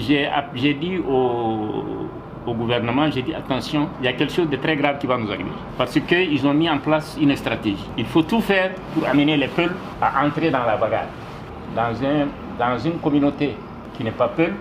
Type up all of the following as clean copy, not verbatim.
j'ai dit au gouvernement, j'ai dit attention, il y a quelque chose de très grave qui va nous arriver. Parce qu'ils ont mis en place une stratégie. Il faut tout faire pour amener les Peuls à entrer dans la bagarre. Dans une communauté qui n'est pas Peul,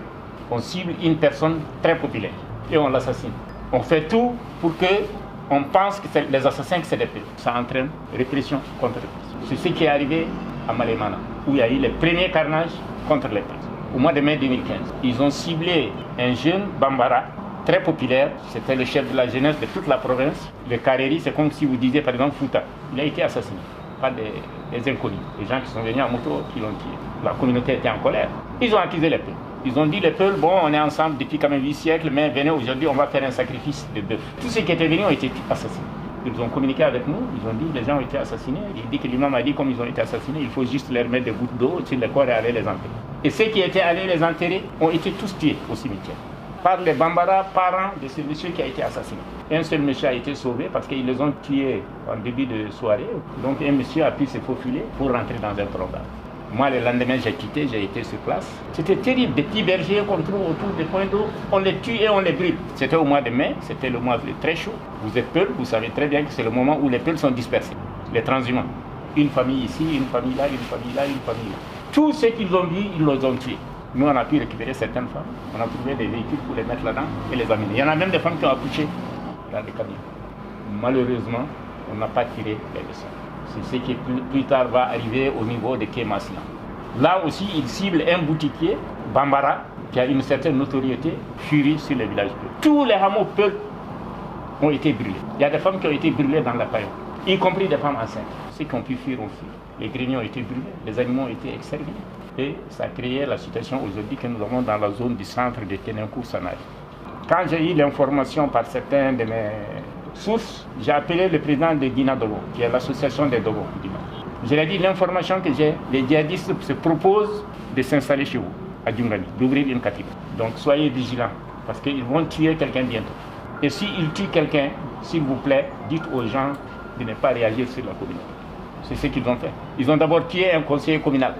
on cible une personne très populaire et on l'assassine. On fait tout pour qu'on pense que les assassins, que c'est des Peuls. Ça entraîne répression contre répression. C'est ce qui est arrivé à Malemana, où il y a eu les premiers carnages contre les Peuls. Au mois de mai 2015, ils ont ciblé un jeune Bambara, très populaire, c'était le chef de la jeunesse de toute la province. Le Kareri, c'est comme si vous disiez par exemple Fouta. Il a été assassiné par des inconnus, des gens qui sont venus en moto, qui l'ont tué. La communauté était en colère. Ils ont accusé les Peuls. Ils ont dit les Peuls, bon, on est ensemble depuis quand même 8 siècles, mais venez aujourd'hui, on va faire un sacrifice de bœuf. Tous ceux qui étaient venus ont été assassinés. Ils ont communiqué avec nous, ils ont dit les gens ont été assassinés. Il dit que l'imam a dit comme ils ont été assassinés, il faut juste leur mettre des gouttes d'eau sur le corps et aller les enterrer. Et ceux qui étaient allés les enterrer ont été tous tués au cimetière par les Bambara, parents de ce monsieur qui a été assassiné. Un seul monsieur a été sauvé parce qu'ils les ont tués en début de soirée. Donc un monsieur a pu se faufiler pour rentrer dans un programme. Moi, le lendemain, j'ai quitté, j'ai été sur place. C'était terrible, des petits bergers qu'on trouve autour des points d'eau. On les tue et on les brûle. C'était au mois de mai, c'était le mois très chaud. Vous êtes Peuls, vous savez très bien que c'est le moment où les Peuls sont dispersés. Les transhumants. Une famille ici, une famille là, une famille là, une famille là. Tous ceux qu'ils ont vus, ils les ont tués. Nous, on a pu récupérer certaines femmes. On a trouvé des véhicules pour les mettre là-dedans et les amener. Il y en a même des femmes qui ont accouché dans les camions. Malheureusement, on n'a pas tiré les leçons. C'est ce qui plus tard va arriver au niveau de Kemasina. Là aussi, ils ciblent un boutiquier, Bambara, qui a une certaine notoriété, furie sur les villages Peuls. Tous les hameaux Peuls ont été brûlés. Il y a des femmes qui ont été brûlées dans la paillon, y compris des femmes enceintes. Ceux qui ont pu fuir ont fui. Les greniers ont été brûlés, les animaux ont été exterminés. Et ça a créé la situation aujourd'hui que nous avons dans la zone du centre de Ténencourt-Sanari. Quand j'ai eu l'information par certains de mes sources, j'ai appelé le président de Guina Dogo, qui est l'association des Dogo. Je lui ai dit l'information que j'ai, les djihadistes se proposent de s'installer chez vous, à Djungani, d'ouvrir une cathédrale. Donc soyez vigilants, parce qu'ils vont tuer quelqu'un bientôt. Et s'ils tuent quelqu'un, s'il vous plaît, dites aux gens de ne pas réagir sur la communauté. C'est ce qu'ils ont fait. Ils ont d'abord tué un conseiller communal.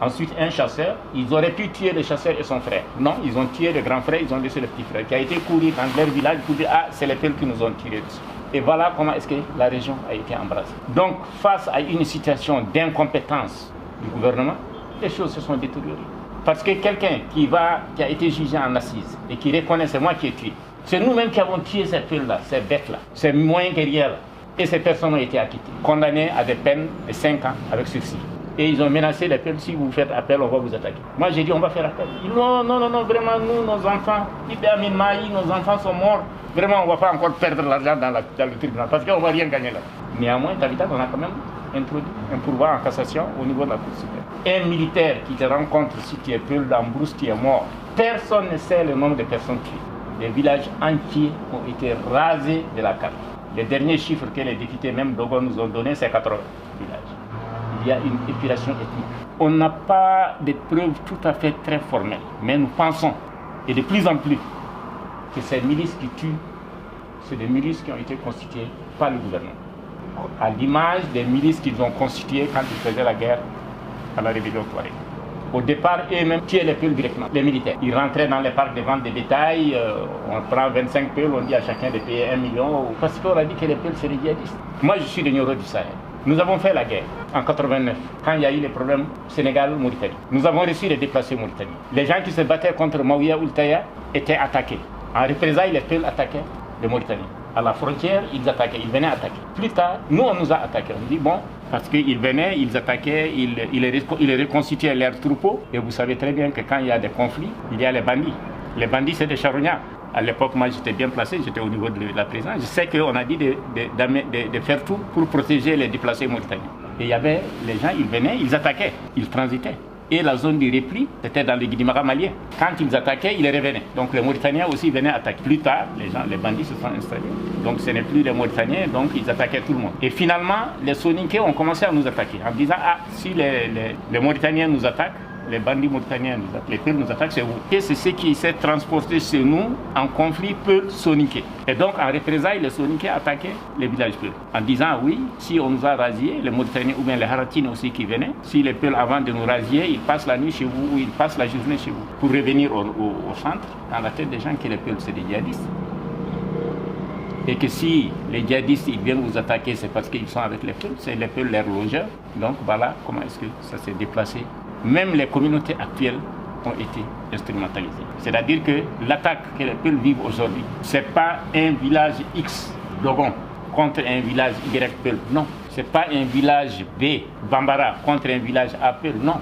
Ensuite, un chasseur. Ils auraient pu tuer le chasseur et son frère. Non, ils ont tué le grand frère, ils ont laissé le petit frère, qui a été courir dans leur village pour dire « Ah, c'est les Peuls qui nous ont tirés dessus ». Et voilà comment est-ce que la région a été embrasée. Donc, face à une situation d'incompétence du gouvernement, les choses se sont détériorées. Parce que quelqu'un qui a été jugé en assise et qui reconnaît c'est moi qui ai tué, c'est nous-mêmes qui avons tué ces Peuls-là, ces bêtes-là, ces moyens guerriers-là. Et ces personnes ont été acquittées, condamnées à des peines de 5 ans avec sursis. Et ils ont menacé les Peuls, si vous faites appel, on va vous attaquer. Moi j'ai dit on va faire appel. Ils disent non, vraiment nous, nos enfants, nos enfants sont morts. Vraiment on ne va pas encore perdre l'argent dans le tribunal parce qu'on ne va rien gagner là. Néanmoins, Tabita, on a quand même introduit un pourvoi en cassation au niveau de la Cour suprême. Un militaire qui te rencontre si tu es Peul dans Brousse, tu es mort. Personne ne sait le nombre de personnes tuées. Des villages entiers ont été rasés de la carte. Les derniers chiffres que les députés, même Dogon, nous ont donnés, c'est 80 villages. Il y a une épuration ethnique. On n'a pas de preuves tout à fait très formelles, mais nous pensons, et de plus en plus, que ces milices qui tuent, c'est des milices qui ont été constituées par le gouvernement. À l'image des milices qu'ils ont constituées quand ils faisaient la guerre à la rébellion Touareg. Au départ, eux-mêmes tuaient les Peuls directement, les militaires. Ils rentraient dans les parcs de vente de détail, on prend 25 Peuls, on dit à chacun de payer 1 million, parce qu'on a dit que les Peuls c'est des djihadistes. Moi je suis de Nioro du Sahel. Nous avons fait la guerre en 89, quand il y a eu les problèmes Sénégal-Mauritanie. Nous avons réussi les déplacer Mauritanie. Les gens qui se battaient contre Maouia Oultaya étaient attaqués. En représailles, les Peuls attaquaient les Mauritaniens. À la frontière, ils attaquaient, ils venaient attaquer. Plus tard, nous on nous a attaqués. On dit bon, parce qu'ils venaient, ils attaquaient, ils reconstituaient leurs troupeaux. Et vous savez très bien que quand il y a des conflits, il y a les bandits. Les bandits, c'est des charognards. À l'époque, moi, j'étais bien placé, j'étais au niveau de la présidence. Je sais qu'on a dit de faire tout pour protéger les déplacés mauritaniens. Et il y avait les gens, ils venaient, ils attaquaient, ils transitaient. Et la zone du repli, c'était dans les Guidimara maliens. Quand ils attaquaient, ils revenaient. Donc les Mauritaniens aussi venaient attaquer. Plus tard, les bandits se sont installés. Donc ce n'est plus les Mauritaniens, donc ils attaquaient tout le monde. Et finalement, les Soninké ont commencé à nous attaquer en disant « Ah, si les Mauritaniens nous attaquent, les bandits mauritaniens, les Peuls nous attaquent, c'est vous. Et c'est ce qui s'est transporté chez nous en conflit Peul-Soniké. Et donc, en représailles, les Soniké attaquaient les villages Peuls. En disant, oui, si on nous a rasiés, les Mauritaniens ou bien les Haratines aussi qui venaient, si les Peuls, avant de nous rasier, ils passent la nuit chez vous ou ils passent la journée chez vous. Pour revenir au centre, dans la tête des gens que les Peuls, c'est des djihadistes. Et que si les djihadistes ils viennent vous attaquer, c'est parce qu'ils sont avec les Peuls, c'est les Peuls leurs logeurs. Donc voilà comment est-ce que ça s'est déplacé. Même les communautés actuelles ont été instrumentalisées. C'est-à-dire que l'attaque que les Peuls vivent aujourd'hui, ce n'est pas un village X, Dogon, contre un village Y Peul. Non. Ce n'est pas un village B, Bambara, contre un village A Peul. Non.